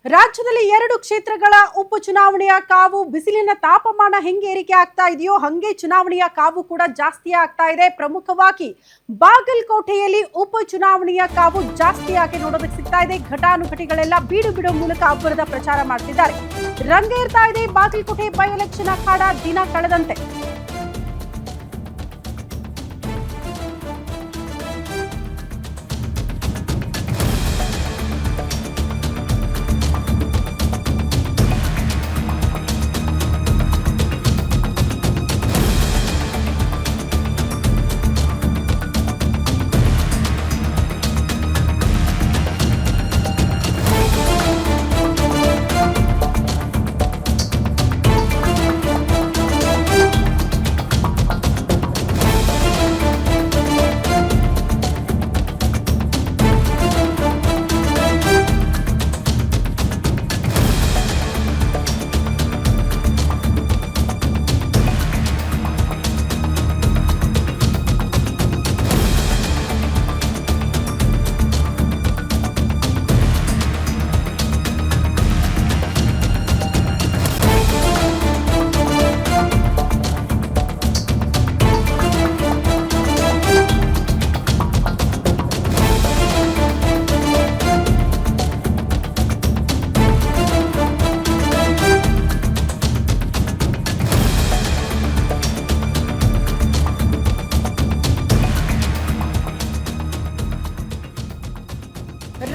ರಾಜ್ಯದಲ್ಲಿ 2 ಕ್ಷೇತ್ರಗಳ ಉಪಚುನಾವಣೆಯ ಕಾವು ಬಿಸಿಲಿನ ತಾಪಮಾನ ಹೆಂಗೆ ಏರಿಕೆ ಆಗ್ತಾ ಇದೆಯೋ ಹಂಗೆ ಚುನಾವಣೆಯ ಕಾವು ಕೂಡ ಜಾಸ್ತಿ ಆಗ್ತಾ ಇದೆ. ಪ್ರಮುಖವಾಗಿ ಬಾಗಲಕೋಟೆಯಲ್ಲಿ ಉಪಚುನಾವಣೆಯ ಕಾವು ಜಾಸ್ತಿಯಾಗಿ ನೋಡೋದಕ್ಕೆ ಸಿಗ್ತಾ ಇದೆ. ಘಟಾನುಘಟಿಗಳೆಲ್ಲ ಬೀಡು ಬಿಡೋ ಮೂಲಕ ಅಬ್ಬರದ ಪ್ರಚಾರ ಮಾಡ್ತಿದ್ದಾರೆ. ರಂಗೇರ್ತಾ ಇದೆ ಬಾಗಲಕೋಟೆ ಬೈ ಎಲೆಕ್ಷನ್ ಅಖಾಡ ದಿನ ಕಳೆದಂತೆ.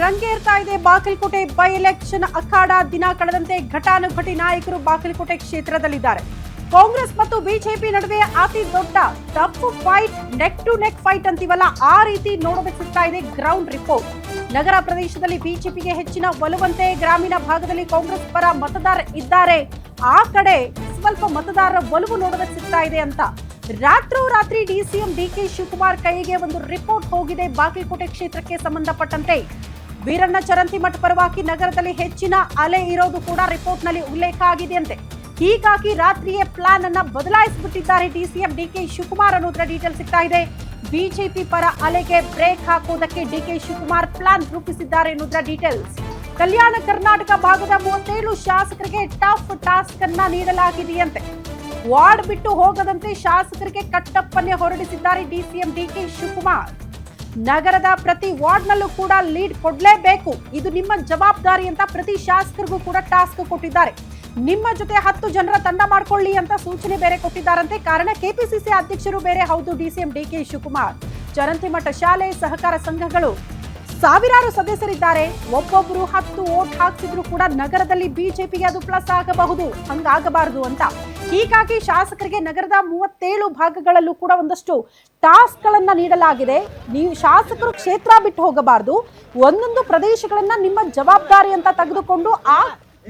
ರಂಗೇರ್ತಾ ಇದೆ ಬಾಗಲಕೋಟೆ ಬೈ ಎಲೆಕ್ಷನ್ ಅಖಾಡ ದಿನ ಕಳೆದಂತೆ. ಘಟಾನುಘಟಿ ನಾಯಕರು ಬಾಗಲಕೋಟೆ ಕ್ಷೇತ್ರದಲ್ಲಿದ್ದಾರೆ. ಕಾಂಗ್ರೆಸ್ ಮತ್ತು ಬಿಜೆಪಿ ನಡುವೆ ಅತಿ ದೊಡ್ಡ tough fight, neck to neck fight ಅಂತೀವಲ್ಲ, ಆ ರೀತಿ ನೋಡೋದಕ್ಕೆ ಸಿಗ್ತಾ ಇದೆ ಗ್ರೌಂಡ್ ರಿಪೋರ್ಟ್. ನಗರ ಪ್ರದೇಶದಲ್ಲಿ ಬಿಜೆಪಿಗೆ ಹೆಚ್ಚಿನ ಒಲವಂತೆ, ಗ್ರಾಮೀಣ ಭಾಗದಲ್ಲಿ ಕಾಂಗ್ರೆಸ್ ಪರ ಮತದಾರ ಇದ್ದಾರೆ, ಆ ಕಡೆ ಸ್ವಲ್ಪ ಮತದಾರರ ಒಲವು ನೋಡೋದಕ್ಕೆ ಸಿಗ್ತಾ ಇದೆ ಅಂತ ರಾತ್ರೋರಾತ್ರಿ ಡಿಸಿಎಂ ಡಿಕೆ ಶಿವಕುಮಾರ್ ಕೈಗೆ ಒಂದು ರಿಪೋರ್ಟ್ ಹೋಗಿದೆ. ಬಾಗಲಕೋಟೆ ಕ್ಷೇತ್ರಕ್ಕೆ ಸಂಬಂಧಪಟ್ಟಂತೆ ವೀರಣ್ಣ ಚರಂತಿಮಠ ಪರವಾಗಿ ನಗರದಲ್ಲಿ ಹೆಚ್ಚಿನ ಅಲೆ ಇರೋದು ಕೂಡ ರಿಪೋರ್ಟ್ ನಲ್ಲಿ ಉಲ್ಲೇಖ ಆಗಿದೆಯಂತೆ. ಹೀಗಾಗಿ ರಾತ್ರಿಯೇ ಪ್ಲಾನ್ ಅನ್ನ ಬದಲಾಯಿಸಿಬಿಟ್ಟಿದ್ದಾರೆ ಡಿಸಿಎಂ ಡಿಕೆ ಶಿವಕುಮಾರ್ ಅನ್ನೋದ್ರ ಡೀಟೇಲ್ ಸಿಗ್ತಾ ಇದೆ. ಬಿಜೆಪಿ ಪರ ಅಲೆಗೆ ಬ್ರೇಕ್ ಹಾಕುವುದಕ್ಕೆ ಡಿಕೆ ಶಿವಕುಮಾರ್ ಪ್ಲಾನ್ ರೂಪಿಸಿದ್ದಾರೆ ಅನ್ನೋದ್ರ ಡೀಟೇಲ್ಸ್. ಕಲ್ಯಾಣ ಕರ್ನಾಟಕ ಭಾಗದ 37 ಶಾಸಕರಿಗೆ ಟಫ್ ಟಾಸ್ಕ್ ಅನ್ನ ನೀಡಲಾಗಿದೆಯಂತೆ. ವಾರ್ಡ್ ಬಿಟ್ಟು ಹೋಗದಂತೆ ಶಾಸಕರಿಗೆ ಕಟ್ಟಪ್ಪನ್ನೇ ಹೊರಡಿಸಿದ್ದಾರೆ ಡಿಸಿಎಂ ಡಿಕೆ ಶಿವಕುಮಾರ್. ನಗರದ ಪ್ರತಿ ವಾರ್ಡ್ನಲ್ಲೂ ಕೂಡ ಲೀಡ್ ಕೊಡ್ಲೇಬೇಕು, ಇದು ನಿಮ್ಮ ಜವಾಬ್ದಾರಿ ಅಂತ ಪ್ರತಿ ಶಾಸಕರಿಗೂ ಕೂಡ ಟಾಸ್ಕ್ ಕೊಟ್ಟಿದ್ದಾರೆ. ನಿಮ್ಮ ಜೊತೆ 10 ಜನರ ತಂಡ ಮಾಡ್ಕೊಳ್ಳಿ ಅಂತ ಸೂಚನೆ ಬೇರೆ ಕೊಟ್ಟಿದ್ದಾರಂತೆ. ಕಾರಣ ಕೆಪಿಸಿಸಿ ಅಧ್ಯಕ್ಷರು ಬೇರೆ ಹೌದು ಡಿಸಿಎಂ ಡಿಕೆ ಶಿವಕುಮಾರ್. ಚರಂತಿಮಠ ಶಾಲೆ, ಸಹಕಾರ ಸಂಘಗಳು ಸಾವಿರಾರು ಸದಸ್ಯರಿದ್ದಾರೆ. ಒಬ್ಬೊಬ್ರು 10 ವೋಟ್ ಹಾಕ್ಸಿದ್ರು ಕೂಡ ನಗರದಲ್ಲಿ ಬಿಜೆಪಿಗೆ ಅದು ಪ್ಲಸ್ ಆಗಬಹುದು, ಹಂಗಾಗಬಾರದು ಅಂತ. ಹೀಗಾಗಿ ಶಾಸಕರಿಗೆ ನಗರದ 37 ಭಾಗಗಳಲ್ಲೂ ಕೂಡ ಒಂದಷ್ಟು ಟಾಸ್ಕ್ ಗಳನ್ನ ನೀಡಲಾಗಿದೆ. ನೀವು ಶಾಸಕರು ಕ್ಷೇತ್ರ ಬಿಟ್ಟು ಹೋಗಬಾರದು, ಒಂದೊಂದು ಪ್ರದೇಶಗಳನ್ನ ನಿಮ್ಮ ಜವಾಬ್ದಾರಿ ಅಂತ ತೆಗೆದುಕೊಂಡು ಆ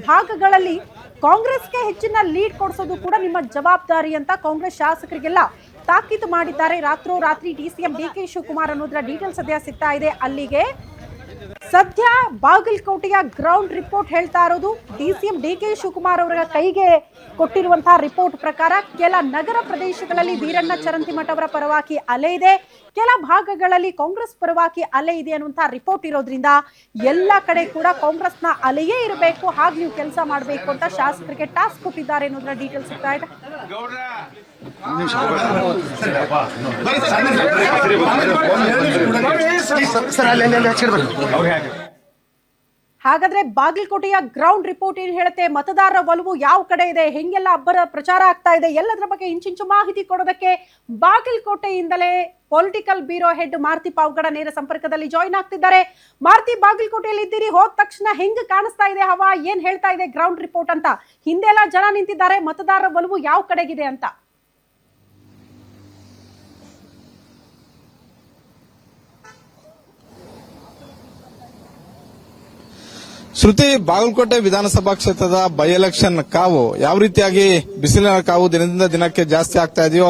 ಭಾಗಗಳಲ್ಲಿ ಕಾಂಗ್ರೆಸ್ಗೆ ಹೆಚ್ಚಿನ ಲೀಡ್ ಕೊಡಿಸೋದು ಕೂಡ ನಿಮ್ಮ ಜವಾಬ್ದಾರಿ ಅಂತ ಕಾಂಗ್ರೆಸ್ ಶಾಸಕರಿಗೆಲ್ಲ ತಾಕೀತು ಮಾಡಿದ್ದಾರೆ. ರಾತ್ರೋರಾತ್ರಿ ಡಿಸಿಎಂ ಡಿಕೆ ಶಿವಕುಮಾರ್ ಅನ್ನೋದ್ರ ಡೀಟೇಲ್ಸ್ ಸದ್ಯ ಸಿಗ್ತಾ ಇದೆ. ಅಲ್ಲಿಗೆ ಸದ್ಯ ಬಾಗಲಕೋಟೆಯ ಗ್ರೌಂಡ್ ರಿಪೋರ್ಟ್ ಹೇಳ್ತಾ ಇರೋದು, ಡಿಸಿಎಂ ಡಿಕೆ ಶಿವಕುಮಾರ್ ಅವರ ಕೈಗೆ ಕೊಟ್ಟಿರುವಂತಹ ರಿಪೋರ್ಟ್ ಪ್ರಕಾರ ಕೆಲ ನಗರ ಪ್ರದೇಶಗಳಲ್ಲಿ ವೀರಣ್ಣ ಚರಂತಿಮಠ ಅವರ ಪರವಾಗಿ ಅಲೆ ಇದೆ, ಕೆಲ ಭಾಗಗಳಲ್ಲಿ ಕಾಂಗ್ರೆಸ್ ಪರವಾಗಿ ಅಲೆ ಇದೆ ಅನ್ನುವಂತಹ ರಿಪೋರ್ಟ್ ಇರೋದ್ರಿಂದ ಎಲ್ಲ ಕಡೆ ಕೂಡ ಕಾಂಗ್ರೆಸ್ನ ಅಲೆಯೇ ಇರಬೇಕು, ಹಾಗೆ ನೀವು ಕೆಲಸ ಮಾಡಬೇಕು ಅಂತ ಶಾಸಕರಿಗೆ ಟಾಸ್ಕ್ ಕೊಟ್ಟಿದ್ದಾರೆ ಅನ್ನೋದ್ರ ಡೀಟೇಲ್ಸ್ ಸಿಗ್ತಾ ಇದೆ. ಹಾಗಾದ್ರೆ ಬಾಗಲಕೋಟೆಯ ಗ್ರೌಂಡ್ ರಿಪೋರ್ಟ್ ಏನ್ ಹೇಳುತ್ತೆ, ಮತದಾರರ ಒಲವು ಯಾವ ಕಡೆ ಇದೆ, ಹೆಂಗೆಲ್ಲ ಅಬ್ಬರ ಪ್ರಚಾರ ಆಗ್ತಾ ಇದೆ, ಎಲ್ಲದರ ಬಗ್ಗೆ ಇಂಚಿಂಚು ಮಾಹಿತಿ ಕೊಡೋದಕ್ಕೆ ಬಾಗಲಕೋಟೆಯಿಂದಲೇ political bureau head Maruti Pavagada ನೇರ ಸಂಪರ್ಕದಲ್ಲಿ ಜಾಯಿನ್ ಆಗ್ತಿದ್ದಾರೆ. ಮಾರುತಿ, ಬಾಗಲಕೋಟೆಯಲ್ಲಿ ಇದ್ದೀರಿ, ಹೋದ ತಕ್ಷಣ ಹೆಂಗ್ ಕಾಣಿಸ್ತಾ ಇದೆ ಹವಾ, ಏನ್ ಹೇಳ್ತಾ ಇದೆ ಗ್ರೌಂಡ್ ರಿಪೋರ್ಟ್ ಅಂತ? ಹಿಂದೆಲ್ಲ ಜನ ನಿಂತಿದ್ದಾರೆ, ಮತದಾರರ ಒಲವು ಯಾವ ಕಡೆಗಿದೆ ಅಂತ? ಶ್ರುತಿ, ಬಾಗಲಕೋಟೆ ವಿಧಾನಸಭಾ ಕ್ಷೇತ್ರದ ಬೈ ಎಲೆಕ್ಷನ್ ಕಾವು ಯಾವ ರೀತಿಯಾಗಿ ಬಿಸಿಲಿನ ಕಾವು ದಿನದಿಂದ ದಿನಕ್ಕೆ ಜಾಸ್ತಿ ಆಗ್ತಾ ಇದೆಯೋ,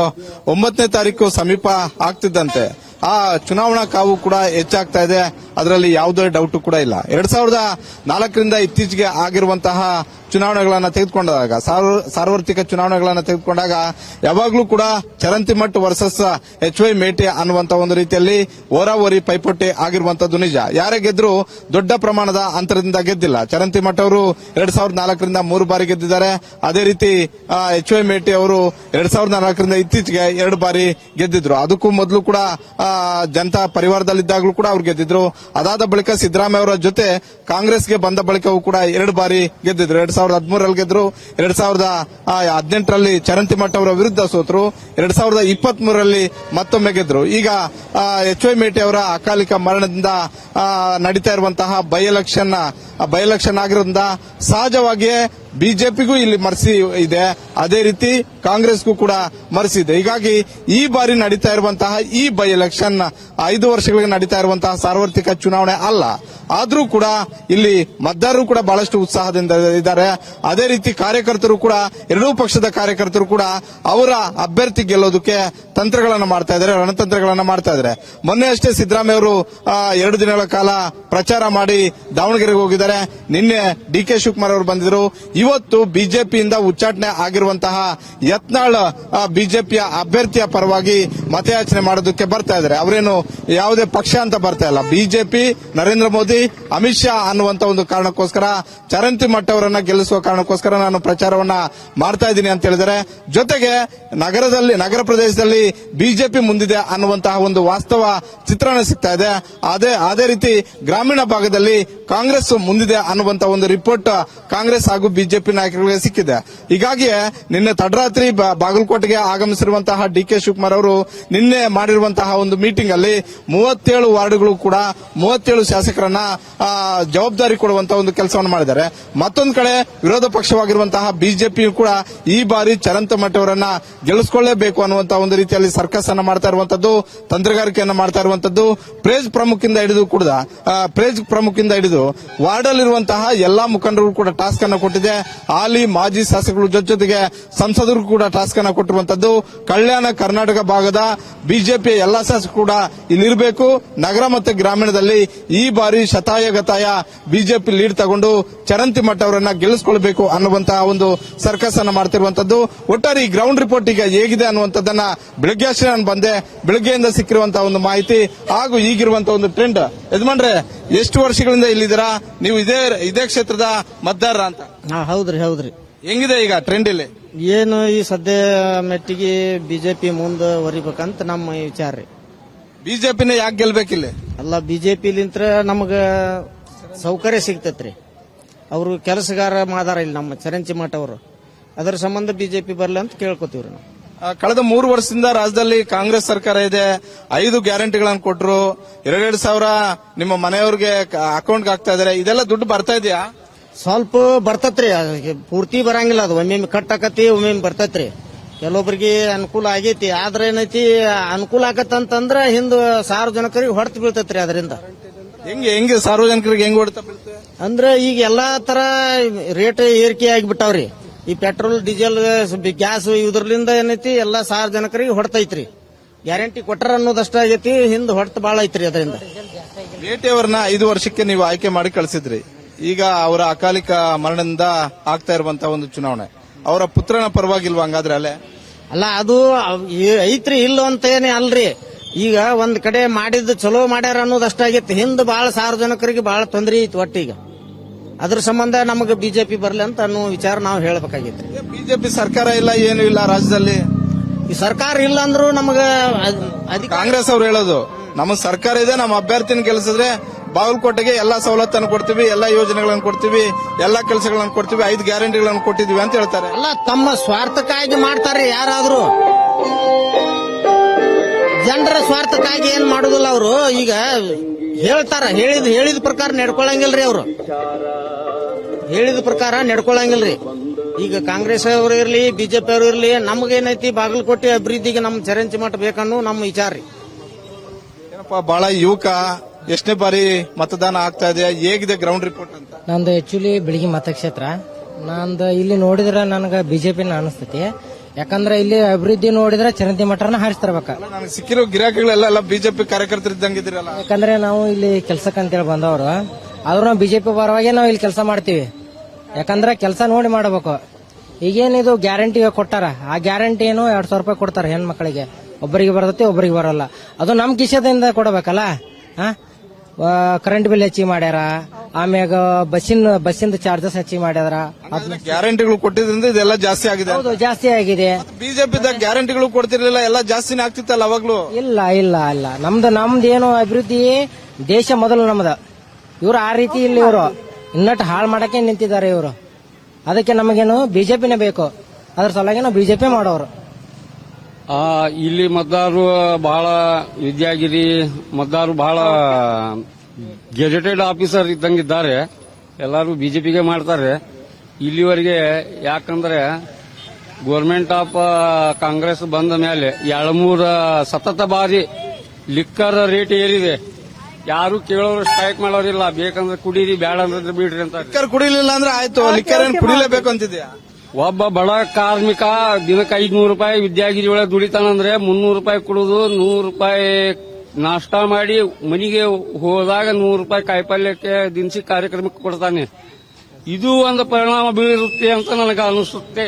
9ನೇ ತಾರೀಕು ಸಮೀಪ ಆಗ್ತಿದ್ದಂತೆ ಆ ಚುನಾವಣಾ ಕಾವು ಕೂಡ ಹೆಚ್ಚಾಗ್ತಾ ಇದೆ. ಅದರಲ್ಲಿ ಯಾವುದೇ ಡೌಟ್ ಕೂಡ ಇಲ್ಲ. 2004ರಿಂದ ಇತ್ತೀಚೆಗೆ ಆಗಿರುವಂತಹ ಚುನಾವಣೆಗಳನ್ನ ತೆಗೆದುಕೊಂಡಾಗ ಸಾರ್ವತ್ರಿಕ ಚುನಾವಣೆಗಳನ್ನ ತೆಗೆದುಕೊಂಡಾಗ ಯಾವಾಗ್ಲೂ ಕೂಡ ಚರಂತಿ ಮಠ್ ವರ್ಸಸ್ HY ಮೇಟಿ ಅನ್ನುವಂತ ಒಂದು ರೀತಿಯಲ್ಲಿ ಓರಾವರಿ ಪೈಪೋಟಿ ಆಗಿರುವಂತದ್ದು ನಿಜ. ಯಾರೇ ಗೆದ್ರು ದೊಡ್ಡ ಪ್ರಮಾಣದ ಅಂತರದಿಂದ ಗೆದ್ದಿಲ್ಲ. ಚರಂತಿ ಮಠ್ ಅವರು 2004ರಿಂದ 3 ಬಾರಿ ಗೆದ್ದಿದ್ದಾರೆ. ಅದೇ ರೀತಿ HY ಮೇಟಿ ಅವರು 2004ರಿಂದ ಇತ್ತೀಚೆಗೆ 2 ಬಾರಿ ಗೆದ್ದಿದ್ರು. ಅದಕ್ಕೂ ಮೊದಲು ಕೂಡ ಜನತಾ ಪರಿವಾರದಲ್ಲಿದ್ದಾಗಲೂ ಕೂಡ ಅವ್ರು ಗೆದ್ದಿದ್ರು. ಅದಾದ ಬಳಿಕ ಸಿದ್ದರಾಮಯ್ಯ ಅವರ ಜೊತೆ ಕಾಂಗ್ರೆಸ್ಗೆ ಬಂದ ಬಳಿಕವೂ ಕೂಡ 2 ಬಾರಿ ಗೆದ್ದಿದ್ರು. 2013ರಲ್ಲಿ ಗೆದ್ರು, 2018ರಲ್ಲಿ ಚರಂತಿ ಮಠ್ ಅವರ ವಿರುದ್ಧ ಸೋತರು, 2023ರಲ್ಲಿ ಮತ್ತೊಮ್ಮೆ ಗೆದ್ರು. ಈಗ HY ಮೇಟಿ ಅವರ ಅಕಾಲಿಕ ಮರಣದಿಂದ ನಡೀತಾ ಇರುವಂತಹ ಬೈ ಎಲೆಕ್ಷನ್ ಆಗಿರೋದ್ರಿಂದ ಸಹಜವಾಗಿಯೇ ಬಿಜೆಪಿಗೂ ಇಲ್ಲಿ ಮರ್ಸಿ ಇದೆ, ಅದೇ ರೀತಿ ಕಾಂಗ್ರೆಸ್ಗೂ ಕೂಡ ಮರ್ಸಿ ಇದೆ. ಹೀಗಾಗಿ ಈ ಬಾರಿ ನಡೀತಾ ಇರುವಂತಹ ಈ ಬೈ ಎಲೆಕ್ಷನ್ 5 ವರ್ಷಗಳಿಗೆ ನಡೀತಾ ಇರುವಂತಹ ಸಾರ್ವತ್ರಿಕ ಚುನಾವಣೆ ಅಲ್ಲ. ಆದ್ರೂ ಕೂಡ ಇಲ್ಲಿ ಮತದಾರರು ಕೂಡ ಬಹಳಷ್ಟು ಉತ್ಸಾಹದಿಂದ ಇದ್ದಾರೆ. ಅದೇ ರೀತಿ ಕಾರ್ಯಕರ್ತರು ಕೂಡ, ಎರಡೂ ಪಕ್ಷದ ಕಾರ್ಯಕರ್ತರು ಕೂಡ ಅವರ ಅಭ್ಯರ್ಥಿ ಗೆಲ್ಲೋದಕ್ಕೆ ತಂತ್ರಗಳನ್ನು ಮಾಡ್ತಾ ಇದ್ದಾರೆ, ರಣತಂತ್ರಗಳನ್ನ ಮಾಡ್ತಾ ಇದ್ದಾರೆ. ಮೊನ್ನೆ ಅಷ್ಟೇ ಸಿದ್ದರಾಮಯ್ಯ ಅವರು 2 ದಿನಗಳ ಕಾಲ ಪ್ರಚಾರ ಮಾಡಿ ದಾವಣಗೆರೆಗೆ ಹೋಗಿದ್ದಾರೆ. ನಿನ್ನೆ DK ಶಿವಕುಮಾರ್ ಅವರು ಬಂದಿದ್ರು. ಇವತ್ತು ಬಿಜೆಪಿಯಿಂದ ಉಚ್ಚಾಟನೆ ಆಗಿರುವಂತಹ ಯತ್ನಾಳ್ ಬಿಜೆಪಿಯ ಅಭ್ಯರ್ಥಿಯ ಪರವಾಗಿ ಮತಯಾಚನೆ ಮಾಡೋದಕ್ಕೆ ಬರ್ತಾ ಇದ್ದಾರೆ. ಅವರೇನು ಯಾವುದೇ ಪಕ್ಷ ಅಂತ ಬರ್ತಾ ಇಲ್ಲ. ಬಿಜೆಪಿ, ನರೇಂದ್ರ ಮೋದಿ, ಅಮಿತ್ ಶಾ ಅನ್ನುವಂತ ಒಂದು ಕಾರಣಕ್ಕೋಸ್ಕರ, ಚರಂತಿ ಮಠ್ ಅವರನ್ನ ಗೆಲ್ಲಿಸುವ ಕಾರಣಕ್ಕೋಸ್ಕರ ನಾನು ಪ್ರಚಾರವನ್ನ ಮಾಡ್ತಾ ಇದ್ದೀನಿ ಅಂತ ಹೇಳಿದರೆ, ಜೊತೆಗೆ ನಗರ ಪ್ರದೇಶದಲ್ಲಿ ಬಿಜೆಪಿ ಮುಂದಿದೆ ಅನ್ನುವಂತಹ ಒಂದು ವಾಸ್ತವ ಚಿತ್ರಣ ಸಿಗ್ತಾ ಇದೆ. ಅದೇ ರೀತಿ ಗ್ರಾಮೀಣ ಭಾಗದಲ್ಲಿ ಕಾಂಗ್ರೆಸ್ ಮುಂದಿದೆ ಅನ್ನುವಂತ ಒಂದು ರಿಪೋರ್ಟ್ ಕಾಂಗ್ರೆಸ್ ಹಾಗೂ ಬಿಜೆಪಿ ನಾಯಕರಿಗೆ ಸಿಕ್ಕಿದೆ. ಹೀಗಾಗಿಯೇ ನಿನ್ನೆ ತಡರಾತ್ರಿ ಬಾಗಲಕೋಟೆಗೆ ಆಗಮಿಸಿರುವಂತಹ DK ಶಿವಕುಮಾರ್ ಅವರು ನಿನ್ನೆ ಮಾಡಿರುವಂತಹ ಒಂದು ಮೀಟಿಂಗ್ ಅಲ್ಲಿ 37 ವಾರ್ಡ್ಗಳು ಕೂಡ 37 ಶಾಸಕರನ್ನ ಜವಾಬ್ದಾರಿ ಕೊಡುವಂತಹ ಒಂದು ಕೆಲಸವನ್ನು ಮಾಡಿದ್ದಾರೆ. ಮತ್ತೊಂದು ಕಡೆ ವಿರೋಧ ಪಕ್ಷವಾಗಿರುವಂತಹ ಬಿಜೆಪಿ ಕೂಡ ಈ ಬಾರಿ ಚರಂತಿ ಮಠ್ ಅವರನ್ನ ಗೆಲ್ಲಿಸಿಕೊಳ್ಳಲೇಬೇಕು ಅನ್ನುವಂತಹ ಒಂದು ರೀತಿಯಲ್ಲಿ ಸರ್ಕಸ್ ಅನ್ನ ಮಾಡ್ತಾ ಇರುವಂತದ್ದು, ತಂತ್ರಗಾರಿಕೆಯನ್ನ ಮಾಡ್ತಾ ಇರುವಂತದ್ದು. ಪ್ರೇಜ್ ಪ್ರಮುಖಿಂದ ಹಿಡಿದು ವಾರ್ಡ್ ಅಲ್ಲಿರುವಂತಹ ಎಲ್ಲಾ ಮುಖಂಡರು ಕೂಡ ಟಾಸ್ಕ್ ಅನ್ನ ಕೊಟ್ಟಿದೆ. ಹಾಲಿ ಮಾಜಿ ಶಾಸಕರು ಜೊತೆಗೆ ಸಂಸದರು ಕೂಡ ಟಾಸ್ಕ್ ಅನ್ನ ಕೊಟ್ಟಿರುವಂತದ್ದು. ಕಲ್ಯಾಣ ಕರ್ನಾಟಕ ಭಾಗದ ಬಿಜೆಪಿಯ ಎಲ್ಲಾ ಶಾಸಕರು ಕೂಡ ಇಲ್ಲಿರಬೇಕು. ನಗರ ಮತ್ತು ಗ್ರಾಮೀಣದಲ್ಲಿ ಈ ಬಾರಿ ಶತಾಯಗತಾಯ ಬಿಜೆಪಿ ಲೀಡ್ ತಗೊಂಡು ಚರಂತಿ ಮಠ್ ಅವರನ್ನ ಗೆಲ್ಲಿಸಿಕೊಳ್ಳಬೇಕು ಅನ್ನುವಂತಹ ಒಂದು ಸರ್ಕಸ್ ಅನ್ನ ಮಾಡ್ತಿರುವಂತದ್ದು. ಒಟ್ಟಾರೆ ಈ ಗ್ರೌಂಡ್ ರಿಪೋರ್ಟ್ ಈಗ ಹೇಗಿದೆ ಅನ್ನುವಂಥದ್ದನ್ನ ಬೆಳಗ್ಗೆ ಅಷ್ಟೇ ನಾನು ಬಂದೆ. ಬೆಳಗ್ಗೆಯಿಂದ ಸಿಕ್ಕಿರುವಂತಹ ಒಂದು ಮಾಹಿತಿ ಹಾಗೂ ಈಗಿರುವಂತಹ ಒಂದು ಟ್ರೆಂಡ್. ಯಜಮಾನ್ರೆ, ಎಷ್ಟು ವರ್ಷಗಳಿಂದ ಇಲ್ಲಿದ್ದೀರಾ ನೀವು? ಇದೇ ಕ್ಷೇತ್ರದ ಮತದಾರ ಅಂತ? ಹೌದ್ರಿ. ಹೆಂಗಿದೆ ಈಗ ಟ್ರೆಂಡ್ ಇಲ್ಲಿ? ಏನು ಈ ಸದ್ಯ ಮೆಟ್ಟಿಗೆ ಬಿಜೆಪಿ ಮುಂದುವರಿಬೇಕಂತ ನಮ್ಮ ವಿಚಾರ ರೀ. ಬಿಜೆಪಿನ ಯಾಕೆ ಗೆಲ್ಬೇಕಿಲ್ಲಿ? ಅಲ್ಲ, ಬಿಜೆಪಿಲಿಂತ್ರ ನಮಗ ಸೌಕರ್ಯ ಸಿಗ್ತೈತ್ರಿ. ಅವರು ಕೆಲಸಗಾರ ಮಾದಾರ ಇಲ್ಲಿ ನಮ್ಮ ಚರಂತಿ ಮಠ್ ಅವರು. ಅದರ ಸಂಬಂಧ ಬಿಜೆಪಿ ಬರ್ಲಿ ಅಂತ ಕೇಳ್ಕೊತೀವ್ರಿ ನಾವು. ಕಳೆದ 3 ವರ್ಷದಿಂದ ರಾಜ್ಯದಲ್ಲಿ ಕಾಂಗ್ರೆಸ್ ಸರ್ಕಾರ ಇದೆ. 5 ಗ್ಯಾರಂಟಿಗಳನ್ನು ಕೊಟ್ಟರು. 2,2 ಸಾವಿರ ನಿಮ್ಮ ಮನೆಯವ್ರಿಗೆ ಅಕೌಂಟ್ಗೆ ಹಾಕ್ತಾ ಇದಾರೆ. ಇದೆಲ್ಲ ದುಡ್ಡು ಬರ್ತಾ ಇದೆಯಾ? ಸ್ವಲ್ಪ ಬರ್ತತ್ರಿ, ಪೂರ್ತಿ ಬರಂಗಿಲ್ಲ. ಅದು ಒಮ್ಮೆ ಕಟ್ ಆಕತಿ, ಒಮ್ಮೆ ಬರ್ತೈತ್ರಿ. ಕೆಲವೊಬ್ಬರಿಗೆ ಅನುಕೂಲ ಆಗೈತಿ. ಆದ್ರೆ ಏನೈತಿ, ಅನುಕೂಲ ಆಗತ್ತಂತಂದ್ರ ಹಿಂದ ಸಾರ್ವಜನಿಕರಿಗೆ ಹೊಡೆತ ಬೀಳ್ತೈತ್ರಿ. ಅದರಿಂದ ಹೆಂಗೆ ಸಾರ್ವಜನಿಕರಿಗೆ ಹೆಂಗ್ ಹೊಡೆತ ಬೀಳ್ತದೆ ಅಂದ್ರೆ ಈಗ ಎಲ್ಲಾ ತರ ರೇಟ್ ಏರಿಕೆ ಆಗಿಬಿಟ್ಟಾವ್ರಿ. ಈ ಪೆಟ್ರೋಲ್, ಡೀಸೆಲ್, ಗ್ಯಾಸ್ ಇದ್ರಲಿಂದ ಏನೈತಿ ಎಲ್ಲಾ ಸಾರ್ವಜನಿಕರಿಗೆ ಹೊಡೆತೈತ್ರಿ. ಗ್ಯಾರಂಟಿ ಕೊಟ್ಟರ ಅನ್ನೋದಷ್ಟ ಆಗೈತಿ, ಹಿಂದ್ ಹೊಡೆತ ಬಾಳ ಐತ್ರಿ. ಅದರಿಂದ ಮೇಟಿ ಅವರನ್ನ 5 ವರ್ಷಕ್ಕೆ ನೀವು ಆಯ್ಕೆ ಮಾಡಿ ಕಳಿಸಿದ್ರಿ. ಈಗ ಅವರ ಅಕಾಲಿಕ ಮರಣದಿಂದ ಆಗ್ತಾ ಇರುವಂತಹ ಒಂದು ಚುನಾವಣೆ ಅವರ ಪುತ್ರನ ಪರವಾಗಿಲ್ವಾ ಹಂಗಾದ್ರೆ? ಅಲ್ಲ, ಅದು ಐತ್ರಿ, ಇಲ್ಲ ಅಂತ ಏನೇ ಅಲ್ರಿ. ಈಗ ಒಂದ್ ಕಡೆ ಮಾಡಿದ್ದು ಚಲೋ ಮಾಡ್ಯಾರ ಅನ್ನೋದಷ್ಟಾಗೈತಿ. ಹಿಂದ್ ಬಾಳ ಸಾರ್ವಜನಿಕರಿಗೆ ಬಾಳ ತೊಂದರೆ ಐತಿ ಒಟ್ಟಿಗ. ಅದ್ರ ಸಂಬಂಧ ನಮಗೆ ಬಿಜೆಪಿ ಬರ್ಲಿ ಅಂತ ಅನ್ನೋ ವಿಚಾರ ನಾವು ಹೇಳಬೇಕಾಗೈತ್ರಿ. ಬಿಜೆಪಿ ಸರ್ಕಾರ ಇಲ್ಲ, ಏನು ಇಲ್ಲ ರಾಜ್ಯದಲ್ಲಿ. ಈ ಸರ್ಕಾರ ಇಲ್ಲ ಅಂದ್ರೂ ನಮಗ ಕಾಂಗ್ರೆಸ್ ಅವ್ರು ಹೇಳೋದು ನಮಗ್ ಸರ್ಕಾರ ಇದೆ, ನಮ್ಮ ಅಭ್ಯರ್ಥಿನ ಗೆಲ್ಲಿಸಿದ್ರೆ ಬಾಗಲಕೋಟೆಗೆ ಎಲ್ಲಾ ಸವಲತ್ತನ್ನು ಕೊಡ್ತೀವಿ, ಎಲ್ಲಾ ಯೋಜನೆಗಳನ್ನು ಕೊಡ್ತೀವಿ, ಎಲ್ಲಾ ಕೆಲಸಗಳನ್ನು ಕೊಡ್ತೀವಿ, 5 ಗ್ಯಾರಂಟಿಗಳನ್ನು ಕೊಟ್ಟಿದ್ವಿ ಅಂತ ಹೇಳ್ತಾರೆ. ಅಲ್ಲ, ತಮ್ಮ ಸ್ವಾರ್ಥಕ್ಕಾಗಿ ಮಾಡ್ತಾರೆ ಯಾರಾದ್ರೂ. ಜನರ ಸ್ವಾರ್ಥಕ್ಕಾಗಿ ಏನ್ ಮಾಡುದಿಲ್ಲ ಅವರು. ಈಗ ಹೇಳ್ತಾರ, ಹೇಳಿದ ಪ್ರಕಾರ ನಡ್ಕೊಳಂಗಿಲ್ರಿ. ಅವರು ಹೇಳಿದ ಪ್ರಕಾರ ನಡ್ಕೊಳಂಗಿಲ್ರಿ. ಈಗ ಕಾಂಗ್ರೆಸ್ ಅವರು ಇರ್ಲಿ, ಬಿಜೆಪಿ ಅವರು ಇರ್ಲಿ, ನಮಗೇನೈತಿ ಬಾಗಲಕೋಟೆ ಅಭಿವೃದ್ಧಿಗೆ ನಮ್ಮ ಚರಂತಿ ಮಠ ಬೇಕನ್ನೋ ನಮ್ಮ ವಿಚಾರ ರೀ. ಏನಪ್ಪ, ಬಹಳ ಯುವಕ, ಎಷ್ಟನೇ ಬಾರಿ ಮತದಾನ ಆಗ್ತಾ ಇದೆ, ಹೇಗಿದೆ ಗ್ರೌಂಡ್ ರಿಪೋರ್ಟ್ ಅಂತ? ನಂದು ಆಕ್ಚುಲಿ ಬೆಳಗ್ಗೆ ಮತಕ್ಷೇತ್ರ. ನಂದು ಇಲ್ಲಿ ನೋಡಿದ್ರೆ ನನಗೆ ಬಿಜೆಪಿನ ಅನಿಸ್ತೈತಿ. ಯಾಕಂದ್ರೆ ಇಲ್ಲಿ ಅಭಿವೃದ್ಧಿ ನೋಡಿದ್ರೆ ಚರಂತಿ ಮಠನ ಹಾರಿಸ್ತಿರ್ಬೇಕ. ನನಗೆ ಸಿಕ್ಕಿರೋ ಗಿರಾಕಿಗಳೆಲ್ಲ ಬಿಜೆಪಿ ಕಾರ್ಯಕರ್ತರು ಇದ್ದಂಗಿದ್ದೀರಲ್ಲ. ಯಾಕಂದ್ರೆ ನಾವು ಇಲ್ಲಿ ಕೆಲ್ಸಕ್ಕಂತೇಳಿ ಬಂದವರು, ಆದ್ರೂ ನಾವು ಬಿಜೆಪಿ ಪರವಾಗಿ ನಾವು ಇಲ್ಲಿ ಕೆಲಸ ಮಾಡ್ತೀವಿ. ಯಾಕಂದ್ರೆ ಕೆಲಸ ನೋಡಿ ಮಾಡಬೇಕು. ಈಗೇನಿದು ಗ್ಯಾರಂಟಿ ಕೊಟ್ಟಾರ, ಆ ಗ್ಯಾರಂಟಿ ಏನು 2,000 ರೂಪಾಯಿ ಕೊಡ್ತಾರೆ ಹೆಣ್ಮಕ್ಳಿಗೆ. ಒಬ್ಬರಿಗೆ ಬರ್ತೈತಿ, ಒಬ್ಬರಿಗೆ ಬರಲ್ಲ. ಅದು ನಮ್ ಕಿಶದಿಂದ ಕೊಡಬೇಕಲ್ಲ. ಕರೆಂಟ್ ಬಿಲ್ ಹೆಚ್ಚಿಗೆ ಮಾಡ್ಯಾರ, ಆಮ್ಯಾಗ ಬಸ್ಸಿಂದ ಚಾರ್ಜಸ್ ಹೆಚ್ಚಿಗೆ ಮಾಡ್ಯಾರ. ಗ್ಯಾರಂಟಿಗಳು ಕೊಟ್ಟಿದ್ರಿಂದ ಇದೆಲ್ಲ ಜಾಸ್ತಿ ಆಗಿದೆ. ಹೌದು, ಜಾಸ್ತಿ ಆಗಿದೆ. ಬಿಜೆಪಿ ಗ್ಯಾರಂಟಿಗಳು ಕೊಡ್ತಿರ್ಲಿಲ್ಲ, ಎಲ್ಲ ಜಾಸ್ತಿನೇ ಆಗ್ತಿತ್ತಲ್ಲ ಅವಾಗ್ಲೂ. ಇಲ್ಲ ನಮ್ದೇನು ಅಭಿವೃದ್ಧಿ, ದೇಶ ಮೊದಲು ನಮ್ದ. ಇವ್ರು ಆ ರೀತಿ ಇಲ್ಲ, ಇವರು ಇನ್ನಟ್ಟು ಹಾಳು ಮಾಡಕ್ಕೆ ನಿಂತಿದ್ದಾರೆ ಇವರು. ಅದಕ್ಕೆ ನಮಗೇನು ಬಿಜೆಪಿನೇ ಬೇಕು, ಅದ್ರ ಸಲುವಾಗಿ ನಾವು ಬಿಜೆಪಿ ಮಾಡೋರು. ಇಲ್ಲಿ ಮತದಾರರು ಬಹಳ ವಿದ್ಯಾಗಿರಿ ಮತದಾರರು ಬಹಳ ಗೆಜೆಟೆಡ್ ಆಫೀಸರ್ ಇದ್ದಂಗಿದ್ದಾರೆ. ಎಲ್ಲರೂ ಬಿಜೆಪಿಗೆ ಮಾಡ್ತಾರೆ ಇಲ್ಲಿವರೆಗೆ. ಯಾಕಂದ್ರೆ ಗೋರ್ಮೆಂಟ್ ಆಫ್ ಕಾಂಗ್ರೆಸ್ ಬಂದ ಮೇಲೆ 2-3 ಸತತ ಬಾರಿ ಲಿಕ್ಕರ್ ರೇಟ್ ಏರಿದೆ. ಯಾರು ಕೇಳೋರು ಸ್ಟ್ರೈಕ್ ಮಾಡೋರಿಲ್ಲ. ಬೇಕಂದ್ರೆ ಕುಡೀರಿ, ಬೇಡ ಅಂದ್ರೆ ಬಿಡ್ರಿ ಅಂತ. ಲಿಕ್ಕರ್ ಕುಡಿಲಿಲ್ಲ ಅಂದ್ರೆ ಆಯ್ತು, ಲಿಕ್ಕರ್ ಏನ್ ಕುಡಿಲೇಬೇಕು ಅಂತಿದ್ಯಾ? ಒಬ್ಬ ಬಡ ಕಾರ್ಮಿಕ ದಿನಕ್ಕೆ 500 ರೂಪಾಯಿ ವಿದ್ಯಾಗಿರಿ ಒಳಗೆ ದುಡಿತಾನಂದ್ರೆ 300 ರೂಪಾಯಿ ಕೊಡುದು, 100 ರೂಪಾಯಿ ನಾಷ್ಟಾ ಮಾಡಿ ಮನೆಗೆ ಹೋದಾಗ 100 ರೂಪಾಯಿ ಕಾಯಿಪಲ್ಯಕ್ಕೆ ದಿನಸಿ ಕಾರ್ಯಕ್ರಮಕ್ಕೆ ಕೊಡ್ತಾನೆ. ಇದು ಒಂದು ಪರಿಣಾಮ ಬೀರುತ್ತೆ ಅಂತ ನನಗೆ ಅನಿಸುತ್ತೆ.